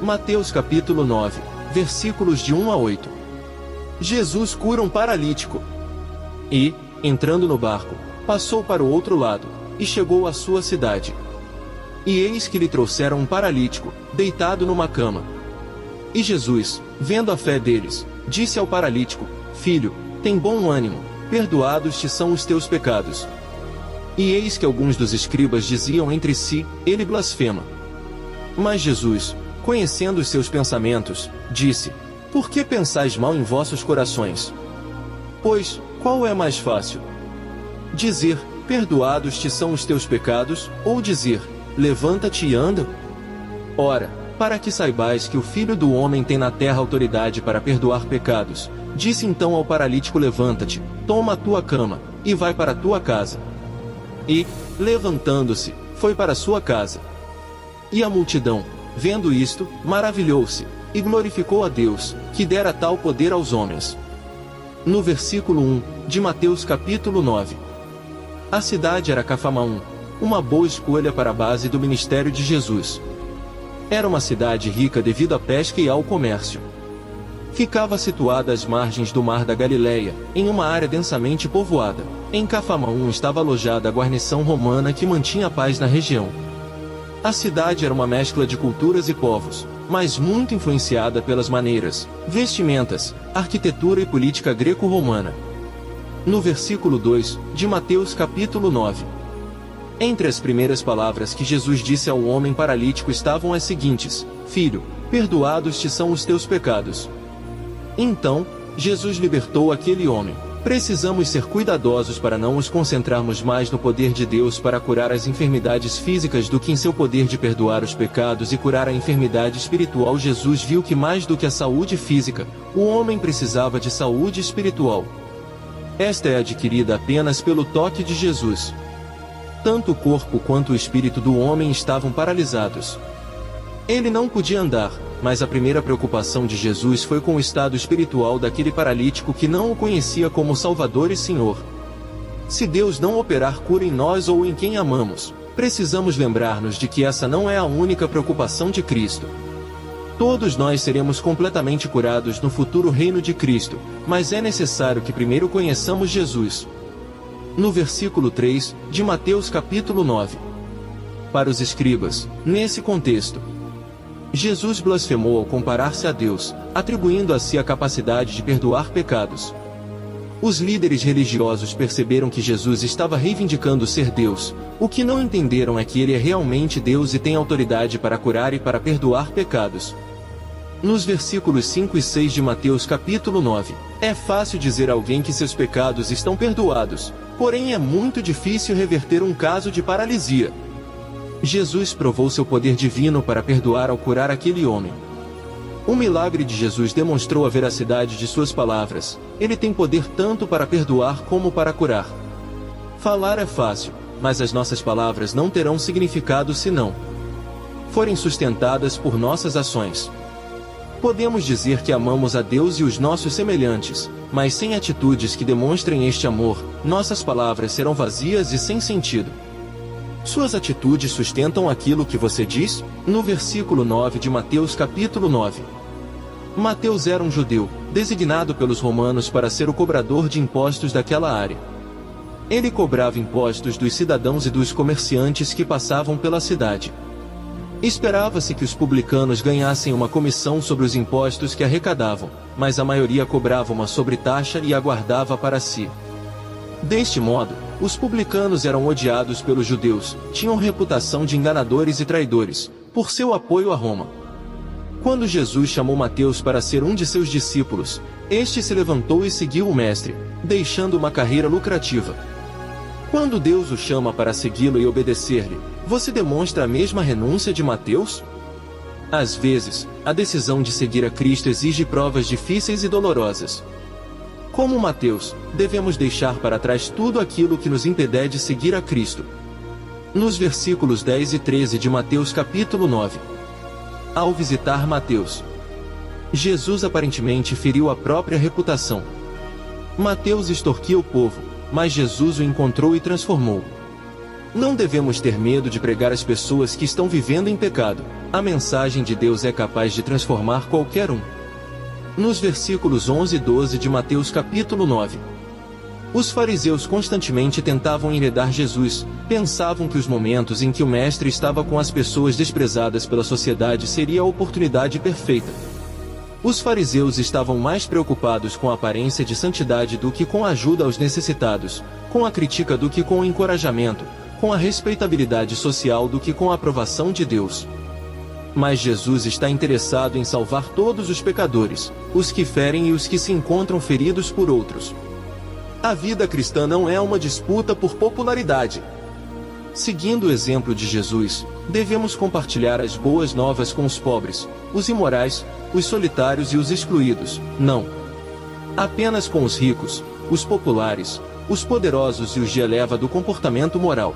Mateus capítulo 9, versículos de 1 a 8. Jesus cura um paralítico. E, entrando no barco, passou para o outro lado, e chegou à sua cidade. E eis que lhe trouxeram um paralítico, deitado numa cama. E Jesus, vendo a fé deles, disse ao paralítico: Filho, tem bom ânimo, perdoados te são os teus pecados. E eis que alguns dos escribas diziam entre si: Ele blasfema. Mas Jesus, conhecendo os seus pensamentos, disse: Por que pensais mal em vossos corações? Pois, qual é mais fácil? Dizer: Perdoados te são os teus pecados, ou dizer: Levanta-te e anda? Ora, para que saibais que o Filho do Homem tem na terra autoridade para perdoar pecados, disse então ao paralítico: Levanta-te, toma a tua cama, e vai para a tua casa. E, levantando-se, foi para a sua casa. E a multidão, vendo isto, maravilhou-se, e glorificou a Deus, que dera tal poder aos homens. No versículo 1, de Mateus capítulo 9. A cidade era Cafarnaum, uma boa escolha para a base do ministério de Jesus. Era uma cidade rica devido à pesca e ao comércio. Ficava situada às margens do Mar da Galileia, em uma área densamente povoada. Em Cafarnaum estava alojada a guarnição romana que mantinha a paz na região. A cidade era uma mescla de culturas e povos, mas muito influenciada pelas maneiras, vestimentas, arquitetura e política greco-romana. No versículo 2, de Mateus capítulo 9. Entre as primeiras palavras que Jesus disse ao homem paralítico estavam as seguintes: Filho, perdoados te são os teus pecados. Então, Jesus libertou aquele homem. Precisamos ser cuidadosos para não nos concentrarmos mais no poder de Deus para curar as enfermidades físicas do que em seu poder de perdoar os pecados e curar a enfermidade espiritual. Jesus viu que mais do que a saúde física, o homem precisava de saúde espiritual. Esta é adquirida apenas pelo toque de Jesus. Tanto o corpo quanto o espírito do homem estavam paralisados. Ele não podia andar, mas a primeira preocupação de Jesus foi com o estado espiritual daquele paralítico que não o conhecia como Salvador e Senhor. Se Deus não operar cura em nós ou em quem amamos, precisamos lembrar-nos de que essa não é a única preocupação de Cristo. Todos nós seremos completamente curados no futuro reino de Cristo, mas é necessário que primeiro conheçamos Jesus. No versículo 3, de Mateus capítulo 9. Para os escribas, nesse contexto, Jesus blasfemou ao comparar-se a Deus, atribuindo a si a capacidade de perdoar pecados. Os líderes religiosos perceberam que Jesus estava reivindicando ser Deus. O que não entenderam é que ele é realmente Deus e tem autoridade para curar e para perdoar pecados. Nos versículos 5 e 6 de Mateus capítulo 9, é fácil dizer a alguém que seus pecados estão perdoados, porém é muito difícil reverter um caso de paralisia. Jesus provou seu poder divino para perdoar ao curar aquele homem. O milagre de Jesus demonstrou a veracidade de suas palavras. Ele tem poder tanto para perdoar como para curar. Falar é fácil, mas as nossas palavras não terão significado se não forem sustentadas por nossas ações. Podemos dizer que amamos a Deus e os nossos semelhantes, mas sem atitudes que demonstrem este amor, nossas palavras serão vazias e sem sentido. Suas atitudes sustentam aquilo que você diz? No versículo 9 de Mateus capítulo 9. Mateus era um judeu, designado pelos romanos para ser o cobrador de impostos daquela área. Ele cobrava impostos dos cidadãos e dos comerciantes que passavam pela cidade. Esperava-se que os publicanos ganhassem uma comissão sobre os impostos que arrecadavam, mas a maioria cobrava uma sobretaxa e a guardava para si. Deste modo, os publicanos eram odiados pelos judeus, tinham reputação de enganadores e traidores, por seu apoio a Roma. Quando Jesus chamou Mateus para ser um de seus discípulos, este se levantou e seguiu o Mestre, deixando uma carreira lucrativa. Quando Deus o chama para segui-lo e obedecer-lhe, você demonstra a mesma renúncia de Mateus? Às vezes, a decisão de seguir a Cristo exige provas difíceis e dolorosas. Como Mateus, devemos deixar para trás tudo aquilo que nos impede de seguir a Cristo. Nos versículos 10 e 13 de Mateus capítulo 9. Ao visitar Mateus, Jesus aparentemente feriu a própria reputação. Mateus extorquia o povo, mas Jesus o encontrou e transformou. Não devemos ter medo de pregar às pessoas que estão vivendo em pecado. A mensagem de Deus é capaz de transformar qualquer um. Nos versículos 11 e 12 de Mateus capítulo 9. Os fariseus constantemente tentavam enredar Jesus, pensavam que os momentos em que o mestre estava com as pessoas desprezadas pela sociedade seria a oportunidade perfeita. Os fariseus estavam mais preocupados com a aparência de santidade do que com a ajuda aos necessitados, com a crítica do que com o encorajamento, com a respeitabilidade social do que com a aprovação de Deus. Mas Jesus está interessado em salvar todos os pecadores, os que ferem e os que se encontram feridos por outros. A vida cristã não é uma disputa por popularidade. Seguindo o exemplo de Jesus, devemos compartilhar as boas novas com os pobres, os imorais, os solitários e os excluídos, não apenas com os ricos, os populares, os poderosos e os de elevado comportamento moral.